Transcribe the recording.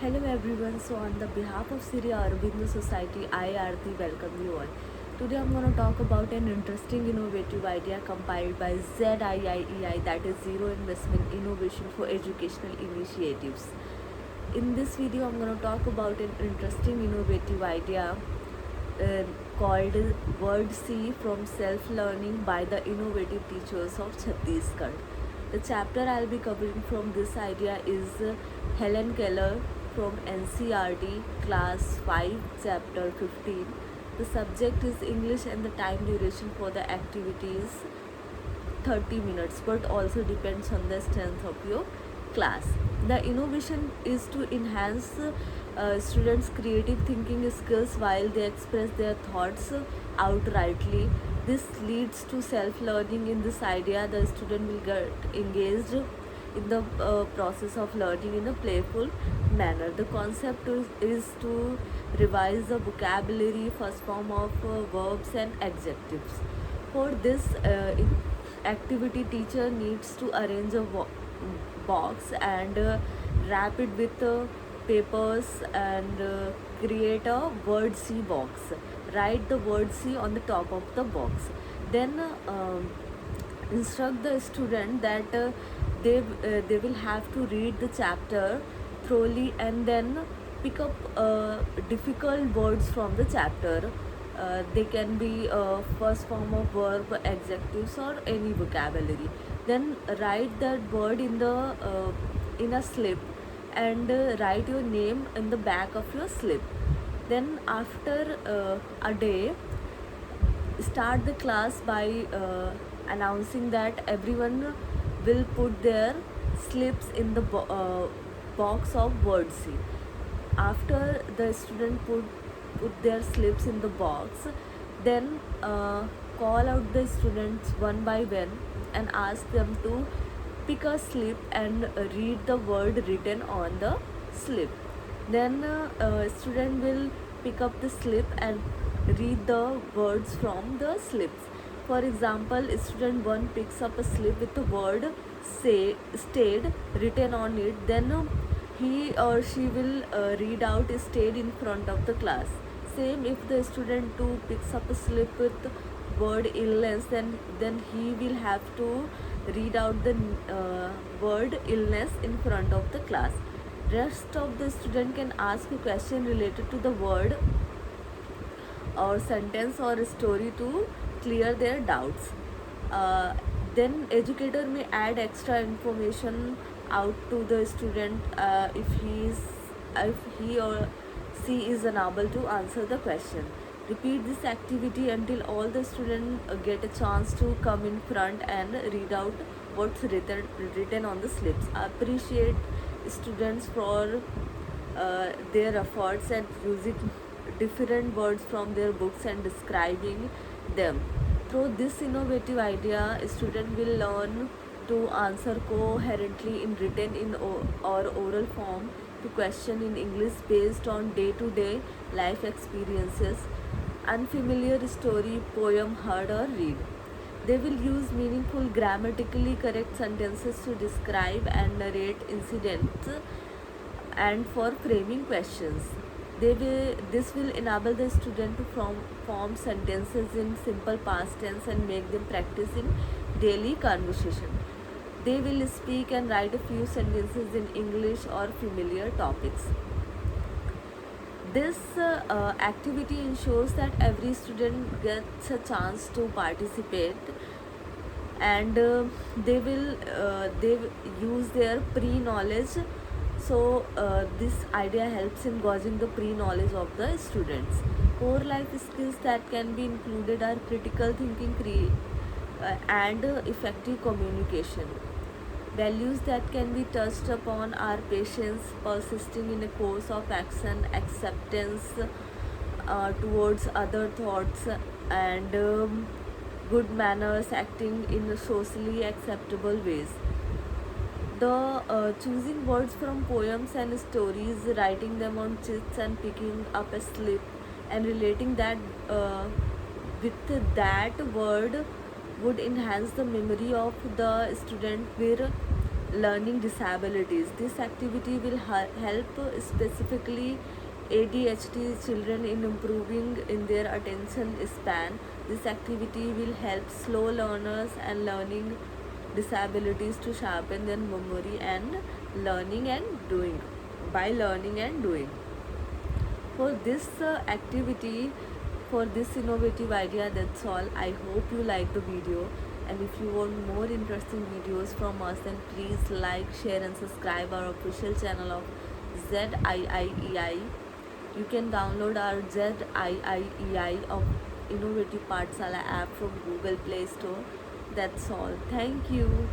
Hello everyone. So on the behalf of Syria Aurobindo Society, I Aarti welcome you all. Today I'm going to talk about an interesting innovative idea compiled by ZIIEI, that is Zero Investment Innovation for Educational Initiatives. In this video I'm going to talk about an interesting innovative idea called Word C from Self-Learning by the Innovative Teachers of Chhattisgarh. The chapter I'll be covering from this idea is Helen Keller from NCRT Class 5 Chapter 15. The subject is English and the time duration for the activity is 30 minutes, but also depends on the strength of your class. The innovation is to enhance students' creative thinking skills while they express their thoughts outrightly. This leads to self-learning. In this idea, the student will get engaged in the process of learning in a playful manner. The concept is to revise the vocabulary, first form of verbs and adjectives. For this activity, teacher needs to arrange a box and wrap it with papers and create a word C box. Write the word C on the top of the box. Then instruct the student that they will have to read the chapter thoroughly and then pick up difficult words from the chapter. They can be first form of verb, adjectives, or any vocabulary. Then write that word in a slip and write your name in the back of your slip. Then after a day, start the class by announcing that everyone will put their slips in the box of word C. After the student put their slips in the box, then call out the students one by one and ask them to pick a slip and read the word written on the slip. Then student will pick up the slip and read the words from the slips. For example, student 1 picks up a slip with the word say stayed written on it. Then he or she will read out stayed in front of the class. Same if the student 2 picks up a slip with word illness, then he will have to read out the word illness in front of the class. Rest of the student can ask a question related to the word or sentence or story to clear their doubts. Then educator may add extra information out to the student if he or she is unable to answer the question. Repeat this activity until all the students get a chance to come in front and read out what's written on the slips. Appreciate students for their efforts and using different words from their books and describing them. Through this innovative idea, a student will learn to answer coherently in written or oral form to question in English based on day-to-day life experiences, unfamiliar story, poem heard or read. They will use meaningful, grammatically correct sentences to describe and narrate incidents and for framing questions. This will enable the student to form sentences in simple past tense and make them practice in daily conversation. They will speak and write a few sentences in English or familiar topics. This activity ensures that every student gets a chance to participate, and they use their pre-knowledge. So this idea helps in gauging the pre-knowledge of the students. Core life skills that can be included are critical thinking and effective communication. Values that can be touched upon are patience, persisting in a course of action, acceptance towards other thoughts, and good manners, acting in socially acceptable ways. The choosing words from poems and stories, writing them on chits and picking up a slip and relating that with that word would enhance the memory of the student, where learning disabilities. This activity will help specifically ADHD children in improving in their attention span. This activity will help slow learners and learning disabilities to sharpen their memory and learning and doing by learning and doing. For this activity, for this innovative idea, that's all. I hope you like the video, and if you want more interesting videos from us, then please like, share and subscribe our official channel of ZIIEI. You can download our ZIIEI of Innovative Pathshala app from Google Play Store. That's all. Thank you.